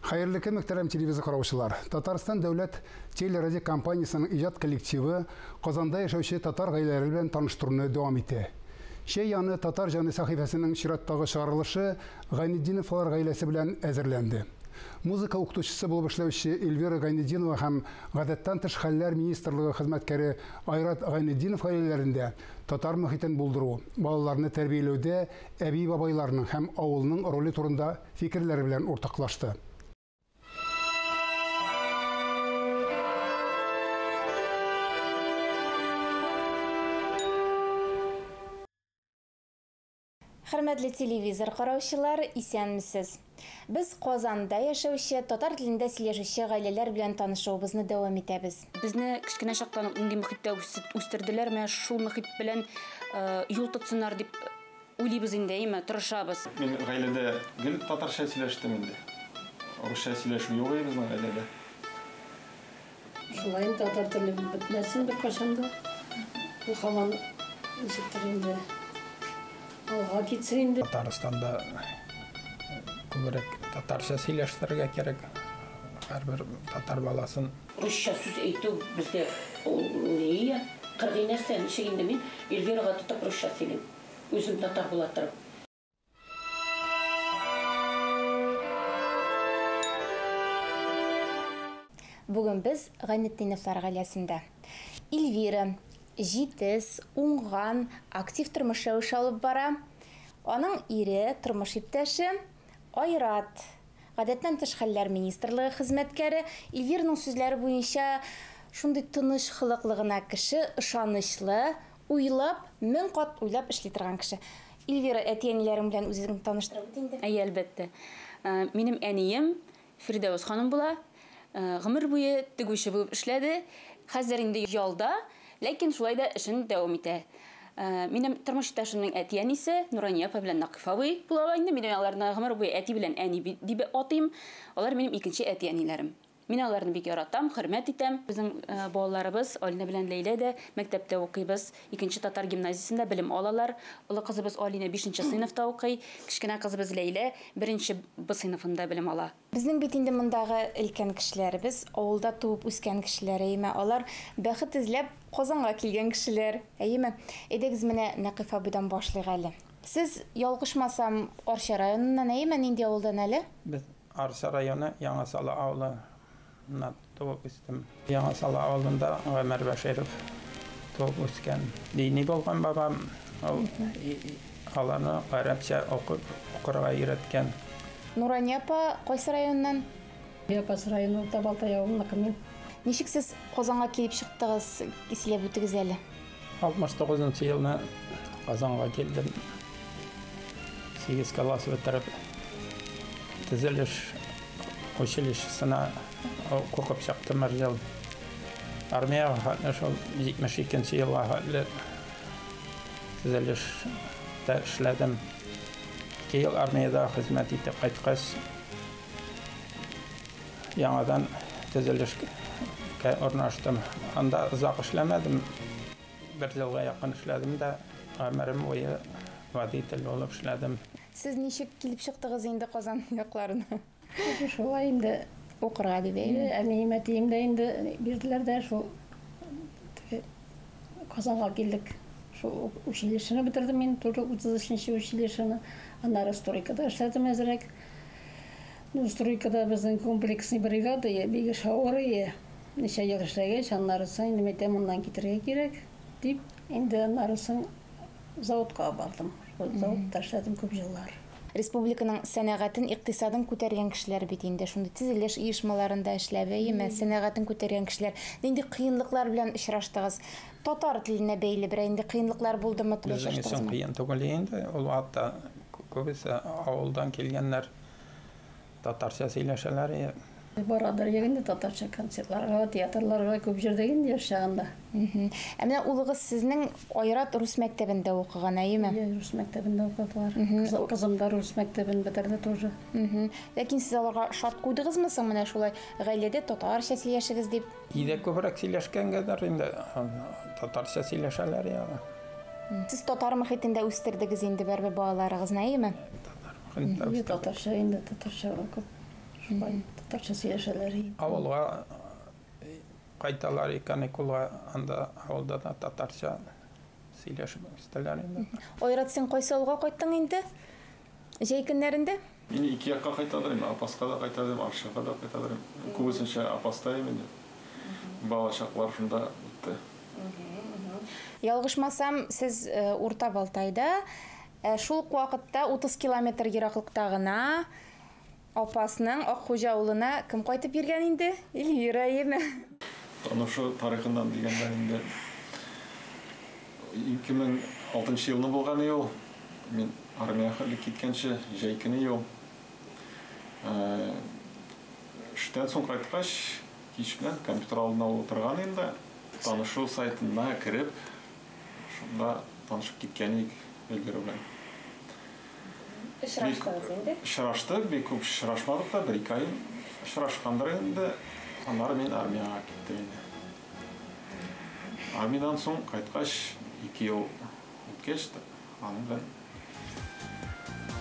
Hayırlı kün muhterem televizyon караучылар. Татарстан дәүләт телерадио компаниясының иҗат коллективы Казанда яшәүче татар гаиләләре белән таныштыруны дәвам итә. Шәй яны татар җаны сәхифәсенең чираттагы чыгарылышы Гайнетдиновлар гаиләсе белән әзерләнде. Музыка укытучысы булып эшләүче Эльвира Гайнетдинова һәм Гадәттән тыш хәлләр министрлыгы хезмәткәре Айрат Гайнетдинов гаиләләрендә татар мөхитен булдыру, балаларны тәрбияләүдә әби-бабайларның һәм авылның роле турында фикерләре белән уртаклашты. Хөрмәтле телевизор караучылар, исәнмесез. Без Казанда яшәүче, татар телендә сөйләшүче гаиләләр белән танышуыбызны дәвам итәбез. Безне кичкенә чактан инде мөхиттә үстерделәр, менә шул мөхит белән юл тотсыннар дип уйлыйбыз инде, тырышабыз. Мин гаиләдә гел татарча сөйләштем инде. Русча сөйләшү юк безнең гаиләдә. Шулай татар теле бетмәсен бер кашанда. Бу һаман ишеттер инде. Татарстанда күбрәк татарча сөйләштерергә кирәк. Һәрбер татар баласын русча сүз әйтү бездә нигә 40 нәрсә ничек инде мин Эльвирага тотып русча сөйлим. Үзем татар була торып. Бүген без Гайнетдиновлар гаиләсендә. Эльвира җитез, уңган, актив тормыш алып бара. Аның ире, тормыш иптәше Айрат, Гадәттән тыш хәлләр министрлыгы хезмәткәре. Эльвираның сүзләре буенча шундый тыныч хылыклы гына кеше, ышанычлы, уйлап, мең кат уйлап эшли торган кеше. Эльвира әти-әниләрем белән үзеңне таныштырып бит инде. Әлбәттә. Минем әнием Фирдәүс ханым була. Гомер буе тегүче булып эшләде. Хәзер инде ялда, ләкин шулай да эшен дәвам итә. Минем тормыш иптәшемнең әти-әнисе Нурания апа белән Нақиф абый була инде. Мин аларны гомер буе әти белән әни дип атыйм. Алар минем икенче әти-әниләрем. Мин аларны бик яратам, хөрмәт итәм. Безнең балаларыбыз Алина белән Ләйлә дә мәктәптә укыйбыз. Икенче татар гимназиясендә белем алалар. Олы кызыбыз Алина 5нче сыйныфта укый, кичкенә кызыбыз Ләйлә 1нче Б сыйныфында белем ала. Безнең бит инде мондагы өлкән кешеләребез, авылда туып үскән кешеләр, алар бәхет эзләп Казанга килгән кешеләр. Әйдәгез менә Нақиф абыйдан башлыйк әле. Сез ялгышмасам Арча районыннан нинди авылдан әле? Без Арча районы Яңасала авылы туып үстем. Яңасала авылында Гамәр Бәширов туып үскән. Дини булган бабам аларны арабча укырга өйрәткән. Нурания апа кайсы районнан? Япас районы Табалтай авылыннан мин. Ничек сез Казанга килеп чыктыгыз, исләп үтегез әле? 69 елда Казанга килдем. 8 класс бетереп төзелеш училищесына укып чыктым ел. Армияга катнашып 72 елга төзелештә эшләдем. 2 ел армияда хезмәт итеп кайткач, яңадан төзелешкә урнаштым. Анда озак эшләмәдем. 1 елга якын эшләдем дә, гомерем буе водитель булып эшләдем. Сез ничек килеп чыктыгыз инде Казан якларына? Шулай инде укырга дип әйме. Әниемәтем дә инде бирделәр дә шул Казанга килдек. Шул училищены бетердем мин, 33-нче училищены. Аннары стройкада эшләдем әзрәк. Стройкада безнең комплексный бригада, бик шауры, ничә ел эшләгәч, аннары сан инде моннан китәргә кирәк дип, инде аннары сан заводка бардым. Заводта эшләдем күп еллар. Республиканың сәнәгатен, икътисадын күтәргән кешеләр бит инде шундый төзелеш оешмаларында эшләп, сәнәгатен күтәргән кешеләр. Нинди кыенлыклар белән очраштыгыз? Татар теленә бәйле бер инде кыенлыклар булдымы? Безнең кыен түгел инде. Ул вакытта күбесе авылдан килгәннәр татарча сөйләшәләр. Барадыр ягында татарча концертларга, театрларга күп җирдә инде яшәгәндә. Менә улыгыз сезнең Айрат рус мәктәбендә укыган, әйме? Рус мәктәбендә укыдылар. Кызым да рус мәктәбен бетерде тоже. Ләкин сез аларга шарт куйдыгызмы соң менә шулай гаиләдә татарча сөйләшегез дип? Идә күбрәк сөйләшкәнгәдер инде татарча сөйләшәләр я. Сез татар мөхитендә үстердегез инде бер балаларыгызны, әйме? Татарча инде татарча Шулай татарча сөйләшәләр. Авылга кайталар каникулга анда авылда да татарча сөйләшеп истәләр инде. Ойрат, сен кайсы авылга кайттың инде? Җәй көннәрендә? Мин ике якка кайтадырым, апаска да кайтадырым, аршага да кайтадырым. Күбесенчә апастайым инде. Бала чаклар шунда үтте. Ялгышмасам, сез Урта Балтайда шул ук вакытта 30 километр ераклыкта гына апасының Акхужа авылына кем кайтып йөргән инде? Эльвира еме? Танышу тарихыннан дигәндә инде 2006 елны булган ел. Мин армияга киткәнче җәй көне ел. Эштән соң кайткач, кич белән компьютер алдына утырган инде. Танышу сайтына кирип, шунда танышып киткән Эльвира белән. Очраштыгыз инде? Очраштык, бик күп очрашмадык та, 1-2 ай очрашкандыр инде. Аннары мин армияга киттем инде. Армиядан соң кайткач 2 ел үткәч, аның белән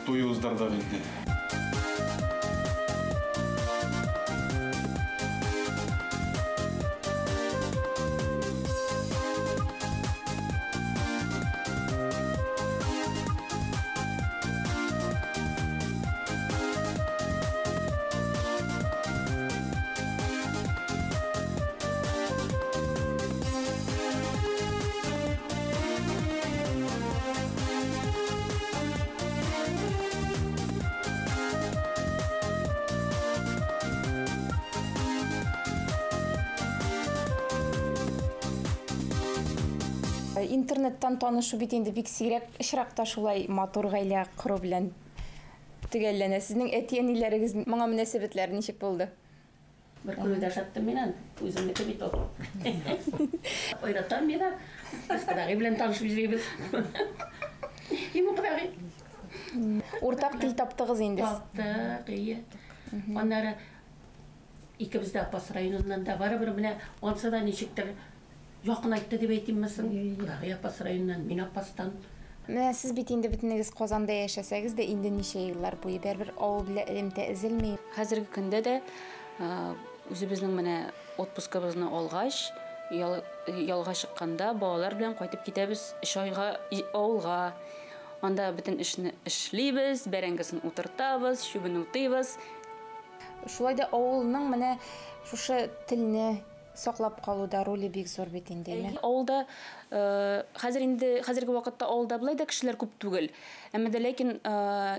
туй уздырдык инде. Интернеттан танышу бит инде бик сирәк очракта шулай матур гаилә кору белән төгәлләнә. Сезнең әти-әниләрегез моңа мөнәсәбәтләре ничек булды? Bir kulüde şattım menen, üzümlükte bit oldu. Oyratan menen, biz kadar bilen tanışıp yürüyoruz. Yemu kadar. Уртак тил таптыгыз инде. Taptık, iyi. Onları ikimiz de Apas rayonundan da var, bir bine onsa da neçiktir yakın aytta dep aytayınmasın. Kudagı Apas rayonundan, min Apas'tan. Менә сез бит инде бүтенегез Казанда яшәсәгез дә инде ничә еллар буе бер авыл белән элемтә эзелми. Хәзерге көндә дә үзебезнең менә отпускыбызны алгач, ялга чыкканда балалар белән кайтып китәбез Шайга авылга. Анда бөтен эшне эшлибез, бәрәңгесен утыртабыз, шүбен утыйбыз. Шулай да авылның менә шушы телне саклап калуда роле бик зур бит инде. Авылда хәзерге вакытта авылда булай да кешеләр күп түгел. Әмма дә ләкин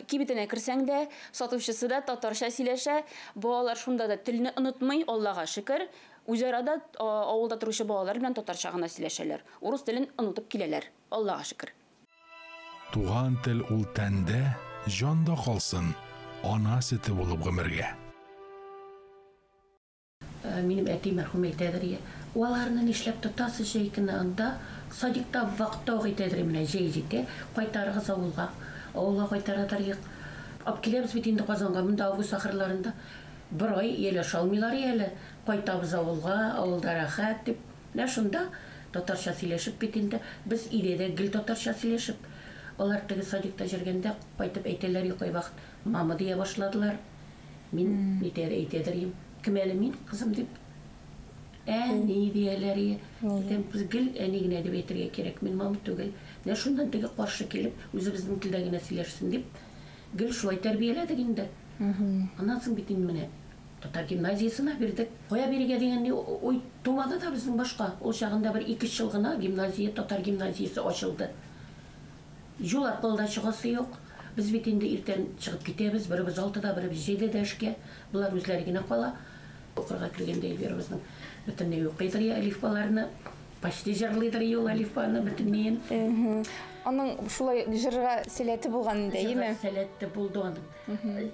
кибетенә керсәң дә, сатучысы да татарча сөйләшә. Балалар шунда да телне онытмый, Аллага шөкер. Үзара да авылда торучы балалар белән татарча гына сөйләшәләр. Урыс телен онытып киләләр. Аллага шөкер. Туган тел ул тәндә, җанда калсын, ана сөте булып гомергә. Минем әти мәрхүм әйтәдер, уларны нишләп тотасыз җәй көне анда, садикта вакытта әйтәдер менә җәй җитә, кайтарыгыз авылга. Авылга кайтарадыр. Алып киләбез бит инде Казанга, монда август ахырларында. Bir ай еле шалмыйлар әле, кайтабыз авылга, авылда рәхәт дип. Менә шунда татарча сөйләшеп бит инде. Без иледә гел татарча сөйләшеп. Алар теге садикта җөргәндә кайтып әйтәләр юкай вакыт. Мама дия башладылар. Мин әйтәдер. Кем әле мин кызым дип. Әни дияләр. Без гел әни генә дип әйтергә кирәк. Мин мама түгел. Менә шундан теге каршы килеп, үзебезнең телдә генә сөйләшсен дип. Гел шулай тәрбияләдек инде. Аннан соң бит инде менә татар гимназиясына бирдек. Кая бирергә дигән ой тумады да безнең башка. Ул чагында бер 2 ел гына гимназия, татар гимназиясе ачылды. Юл аркылы чыгасы юк. Без бит инде иртән чыгып китәбез, беребез 6-да, беребез 7-дә эшкә. Булар үзләре генә кала. Укырга кергәндә Эльвирабызның бөтенләй укыйдыр алифбаларны, почти җырлыйдыр ул алифбаны бөтенләй. Аның шулай җырга сәләте булган инде, яме? Сәләте булды аның.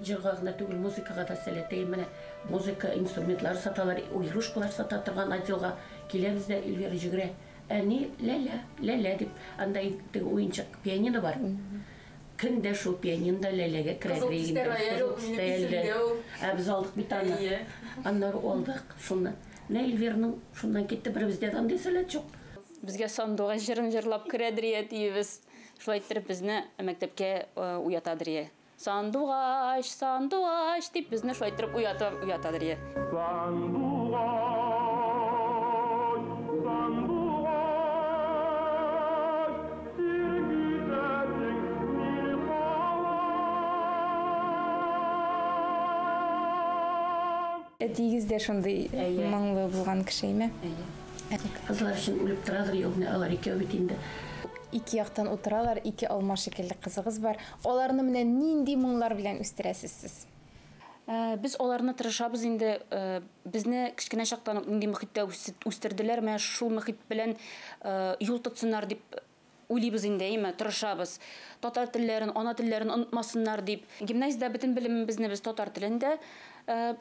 Җырга гына түгел, музыкага да сәләте. Менә музыка инструментлары саталар, игрушкалар сата торган отделга киләбез дә Эльвира җигрә. Әни ләлә дип, анда теге уенчык пианино бар. Көндә шул пианинода ләләгә керәләр. Без алдык бит аны. Аннары алдык шуны. Эльвирның шуннан китте, беребездә андай сәләт юк. Безгә сандугач җырын җырлап керәдер диебез. Шулай итеп безне мәктәпкә уятадыр. Сандуғаш, сандуғаш деп бізді шойттырып ұятадыр е. Әтигізде шондай маңлы болған кіші ме? Қызлар үшін өліп тұрадыр, еліне алар екеу бетінде. Ике яқтан отыралар, ике алма шекелі қызығыз бар. Оларны менен нинди мұңлар белән үстерәсез сез? Біз оларны тырышабыз инде, безне кичкенә чактан нинди мөхиттә үстерделәр, менә шул мөхит белән юл тотсыннар дип уйлыйбыз инде, тырышабыз. Татар телләрен, ана телләрен онытмасыннар дип. Гимназиядә бөтен белемебезне без татар телендә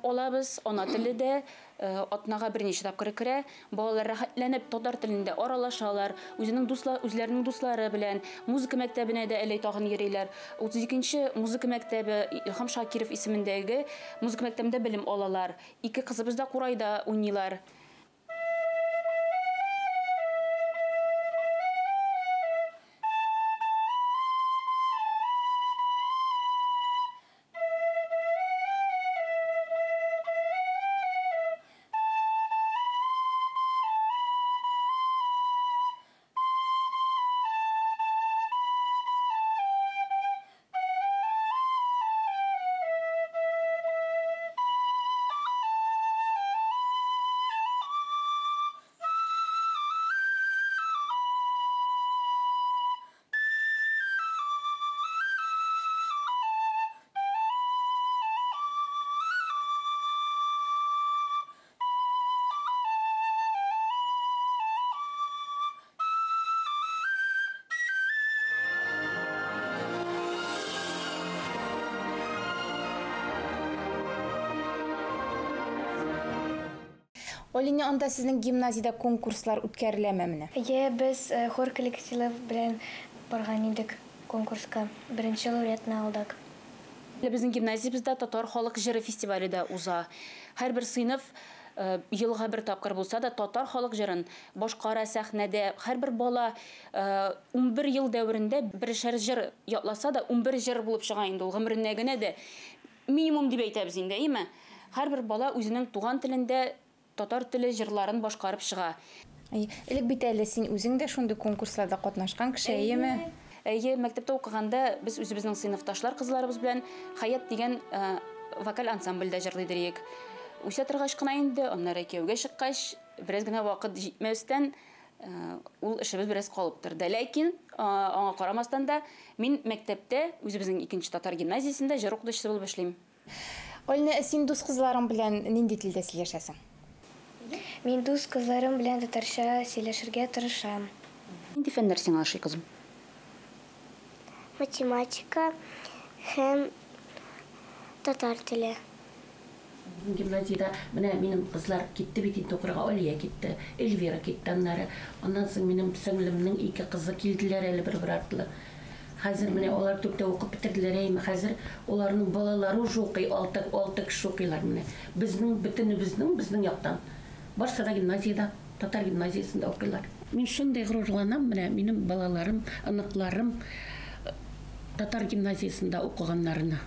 алабыз, ана телендә, атнага берничә тапкыр керә. Балалар рәхәтләнеп татар телендә аралашалар, үзләренең дуслары белән музыка мәктәбенә дә әле тагын йөриләр. 32нче музыка мәктәбе Илһам Шакиров исемендәге музыка мәктәбендә белем алалар. Ике кызыбыз да Курайда уйныйлар. Олине, анда сезнең гимназиядә конкурслар үткәреләме менә? Без хор коллективы белән барган идек конкурска. Беренче лауреатны алдык. Безнең гимназиябездә татар халык җыры фестивале дә уза. Һәрбер сыйныф елга бер тапкыр булса да татар халык җырын башкара сәхнәдә һәрбер бала 11 ел дәврендә бершәр җыр ятласа да 11 җыр булып чыга инде ул гомеренә генә дә минимум дип әйтәбез инде, әйме? Һәрбер бала үзенең туган телендә татар теле җырларын башкарып чыга. Элек бит әле син үзең дә шундый конкурсларда катнашкан кеше, әйеме? Әйе, мәктәптә укыганда без үзебезнең сыйныфташлар кызларыбыз белән Хаят дигән вокаль ансамбльдә җырлый идек. Үсә торгач кына инде, аннары кияүгә чыккач, бераз гына вакыт җитмәстән ул эшебез бераз калып торды. Ләкин аңа карамастан да мин мәктәптә үзебезнең 2нче татар гимназиясендә җыр укытучысы булып эшлим. Олне, син дус кызларың белән нинди телдә сөйләшәсең? Мин дус кызларым белән татарча сөйләшергә тырышам. Нинди фәннәр сиңа ошый, кызым? Математика һәм татар теле. Гимназиядә менә минем кызлар китте бит инде укырга, Алия китте, Эльвира китте, аннары. Аннан соң минем сеңлемнең 2 кызы килделәр әле бер артлы. Хәзер менә алар төптә укып бетерделәр, әйме хәзер аларның балалары уже укый, 6 кеше укыйлар менә. Безнең яктан. Барса да гимназиядә, татар гимназиясендә укыйлар. Мин шундый горурланам, менә минем балаларым, аныкларым татар гимназиясендә укыганнарына.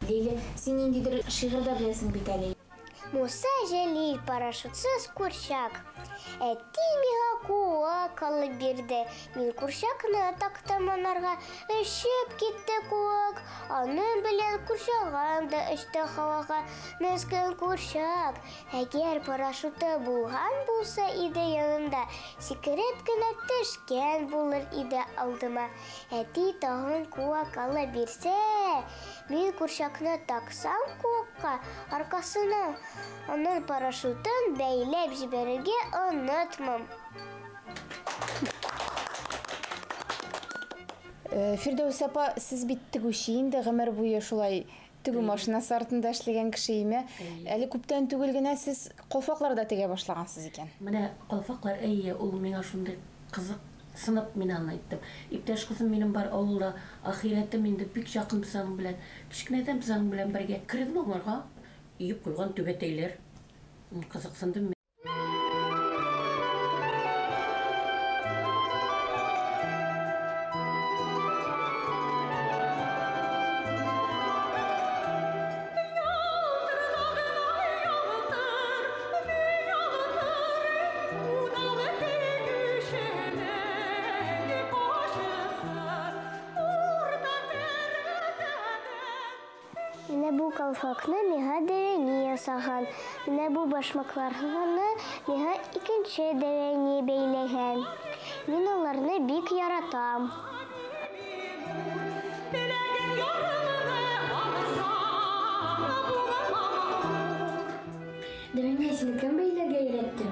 Лейле, син ниндидер шигырьдә беләсең бит әле? Муса Җәлил парашютсыз курчак. Әти миңа куак алып бирде. Мин курчакны тактаманарга өшеп китте куак. Аны белән курчагым да очты һавага. Мескен курчак. Әгәр парашюты булган булса иде янымда, сикереп кенә төшкән булыр иде алдыма. Әти тагын куак алып бирсә, мин курчакны таксам куакка аркасына. Onun парашютын бәйләп җибәрергә онытмам. Фирдәүс апа, сез бит тегүче инде, гомер буе шулай тегү машинасы артында эшләгән кеше име? Әле күптән түгел генә сез калфакларда тегә башлагансыз икән. Менә калфаклар, әйе, ул миңа шундый кызык сынып мен аны айттым. Иптәш кызым минем бар авылда, ахиретем инде бик якын бизаң белән, кичкенәдән бизаң белән бергә кирдем аларга. Иеп куйган түбәтәйләр. Кызыксындым. Менә бу колфакны миңа дәвәни ясаган. Менә бу башмакларны миңа икенче дәвәни бәйләгән. Мин аларны бик яратам. Дәвәни сине кем бәйләргә өйрәтте?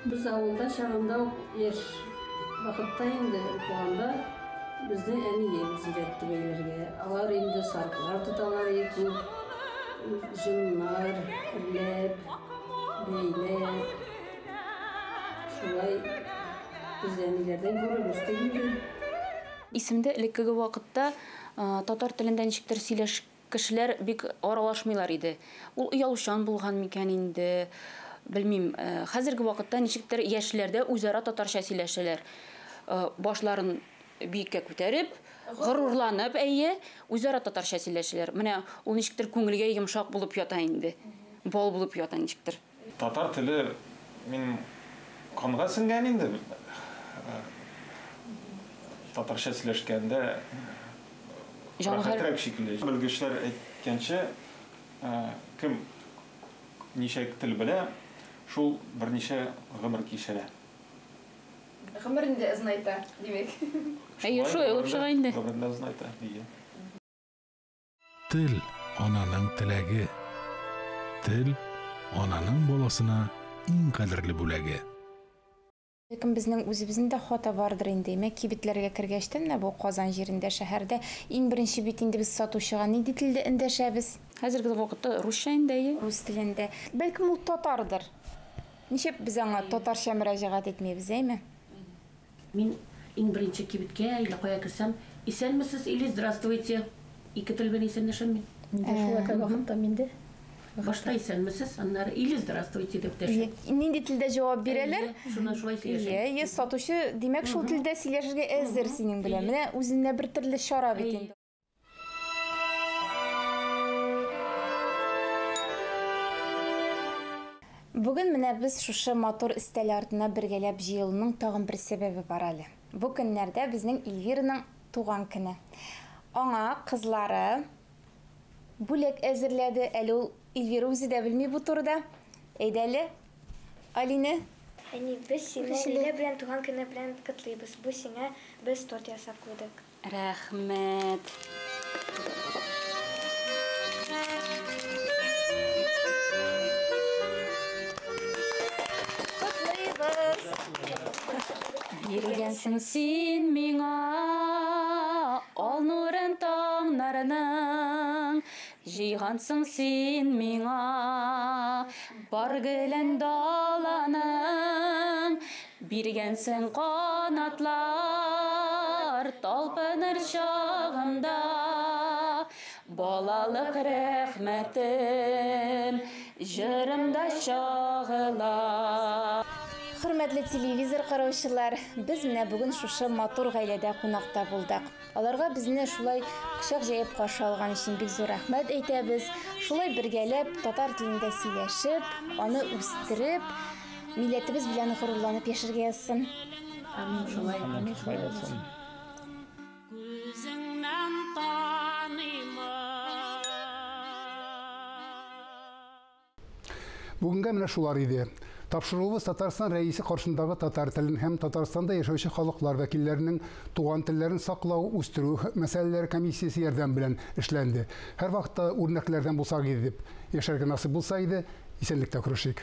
Biz avulda çağında yaş vakıtta indi buğanda bizde әнiyemiz üretti beylerge. Alar indi sarkılar tutalar ekip, jınlar, ürlep, beylep. Şulay biz әниlerden görürüz değil. Исемдә элеккеге вакытта татар телендә ничектер сөйләш кешеләр бик аралашмыйлар иде. Ул оялучан булган микән инде? Белмим, хәзерге вакытта ничектер яшьләрдә үзара татарча сөйләшәләр. Башларын биеккә күтәреп, горурланып, үзара татарча сөйләшәләр. Менә ул ничектер күңелгә йомшак булып ята инде. Бал булып ята ничектер. Татар теле мин канга сиңгән инде. Татарча сөйләшкәндә рәхәтрәк шикелле. Белгечләр әйткәнчә, кем ничек тел белә, шул берничә гомер кичерә. Гомерендә знайта, димәк. Шулай булып чыга инде. Гомерендә знайта. Тел ананың теләге. Тел ананың баласына иң кадерле бүләге. Ләкин безнең үзебездә хата бардыр инде. Мәк кибетләргә кергәчтә менә бу Казан җирендә, шәһәрдә иң беренче бит инде без сатучыга нинди телдә эндәшәбез? Хәзерге вакытта русча инде. Рус телендә. Бәлкем ул татардыр. Ничек без аңа татарча мөрәҗәгать итмәбез, әйме? Мин иң беренче кибеткә илә кая кирсәм, исәнмесез или здравствуйте. Ике тел белән исәнләшәм мин. Шулай вакытта миндә. Башта исәнмесез, аннары или здравствуйте дип дәшә. Нинди телдә җавап бирәләр? Шуны шулай сөйләшә. Сатучы, димәк, шул телдә сөйләшергә әзер синең белән. Менә үзенә бер төрле чара бит инде. Бүген менә без шушы матур истәл артына бергәләп җыелуның тагын бер сәбәбе бар әле. Бу көннәрдә безнең Эльвираның туган көне. Аңа кызлары бүләк әзерләде. Әле ул Эльвира үзе дә белми бу турыда. Әйдәле, Алина. Әни, без сине Лилә белән туган көне белән котлыйбыз. Бу сиңа без торт ясап куйдык. Рәхмәт. Биргәнсең син миңа ал нурын таңнарының, җыйгансың син миңа бар гелән даланың, биргәнсең канатлар талпыныр чагымда, балалык рәхмәтем җырымда чагыла. Хөрмәтле телевизор караучылар, без менә бүген шушы матур гаиләдә кунакта булдык. Аларга безне шулай кочак җәеп каршы алган өчен бик зур рәхмәт әйтәбез. Шулай бергәләп татар телендә сөйләшеп, аны үстереп, милләтебез белән горурланып яшәргә язсын. Амин, шулай булсын. Бүгенгә менә шулар иде. Тапшыруыбыз Татарстан рәисе каршындагы татар телен һәм Татарстанда яшәүче халыклар вәкилләренең туган телләрен саклау, үстерү мәсьәләләре комиссиясе ярдәм белән эшләнде. Һәр вакытта үрнәкләрдән булсак иде дип яшәргә насыйп булса иде, исәнлектә күрешик.